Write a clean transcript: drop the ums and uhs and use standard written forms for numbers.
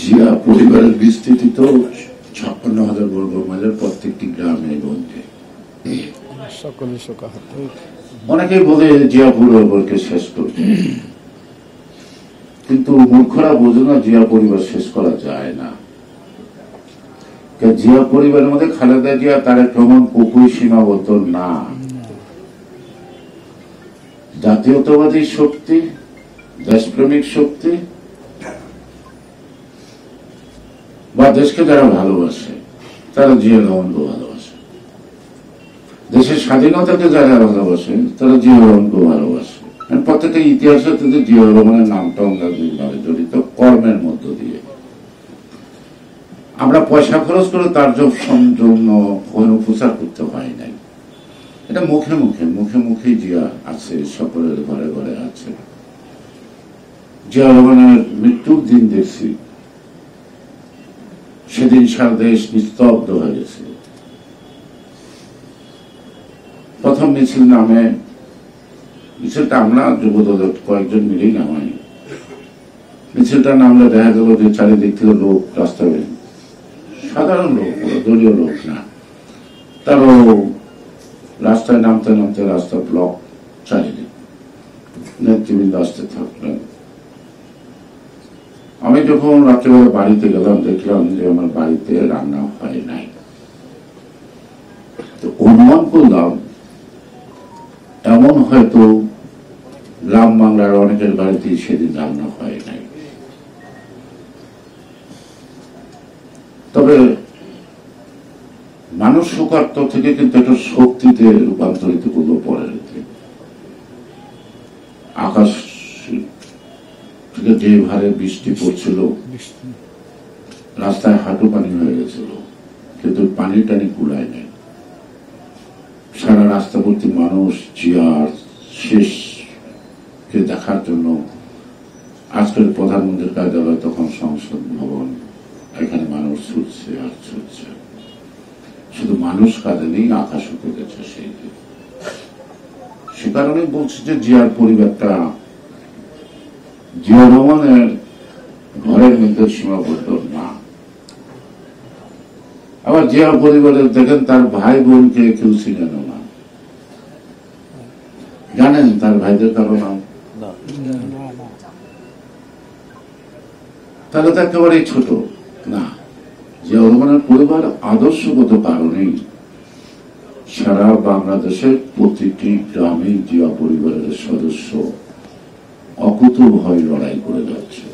জিয়া পরিবারের বিস্তৃতি তো 56,000 বর্গ মাইলের প্রত্যেকটি গ্রামে গঞ্জে। অনেকেই বলে জিয়া পরিবারকে শেষ করবে, কিন্তু মূর্খরা বোঝে না জিয়া পরিবার শেষ করা যায় না। জিয়া পরিবারের মধ্যে খালেদা জিয়া তারেক রহমান কুকুই সীমাবদ্ধ না। জাতীয়তাবাদী শক্তি, দেশপ্রেমিক শক্তি বা দেশকে যারা ভালোবাসে তারা জিয়া রহমানকে ভালোবাসে, দেশের স্বাধীনতাকে যারা ভালোবাসে তারা জিয়া রহমানকে ভালোবাসে। প্রত্যেকটা ইতিহাসে কিন্তু জিয়া রহমানের নামটা আমরা জড়িত কর্মের মধ্য দিয়ে। আমরা পয়সা খরচ করে তার জন্য প্রচার করতে হয় নাই, এটা মুখে মুখে জিয়া আছে, সকলের ঘরে ঘরে আছে। জিয়া রহমানের মৃত্যুর দিন দেখছি, সেদিন সারা দেশ নিস্তব্ধ হয়ে গেছে। প্রথম মিছিল নামে, মিছিলটা আমরা যুবদলের কয়েকজন মিলেই নামাই। মিছিলটা নামলে দেখা গেল যে চারিদিক থেকে লোক, রাস্তায় সাধারণ লোক, দলীয় লোক না, তারও রাস্তায় নামতে নামতে রাস্তা ব্লক, চারিদিক নেতৃবৃন্দ আসতে থাকলেন। আমি যখন রাত্রেবেলা বাড়িতে গেলাম, দেখলাম যে আমার বাড়িতে রান্না হয় নাই। তো অনুমান করলাম এমন হয়তো গ্রাম বাংলার অনেকের বাড়িতে সেদিন রান্না হয় নাই। তবে মানুষ শোকার্ত থেকে কিন্তু একটা শক্তিতে রূপান্তরিত করলো পরের দিন। আকাশ থেকে যে ভারে বৃষ্টি পড়ছিল, রাস্তায় হাঁটু পানি হয়ে গেছিল, কিন্তু পানি টানি কুলায় নেই। সারা রাস্তা ভর্তি মানুষ জিয়ার শেষকে দেখার জন্য আজকের প্রধানমন্ত্রীর কার্যালয়, তখন সংসদ ভবন, এখানে মানুষ ছুটছে আর ছুটছে। শুধু মানুষ কাঁদেনি, আকাশও কেঁদেছে সেই দিন। সে কারণে বলছি যে জিয়ার পরিবারটা জিয়া রহমানের ঘরের মধ্যে সীমাবদ্ধ না। আবার জিয়া পরিবারের দেখেন তার ভাই বোনকে কেউ চিনেন না। জানেন তার ভাইদের কারো নাম? তাহলে তো একেবারেই ছোট না। জিয়া রহমানের পরিবার আদর্শগত কারণেই সারা বাংলাদেশের প্রতিটি গ্রামে জিয়া পরিবারের সদস্য অকুতভয় লড়াই করে যাচ্ছে।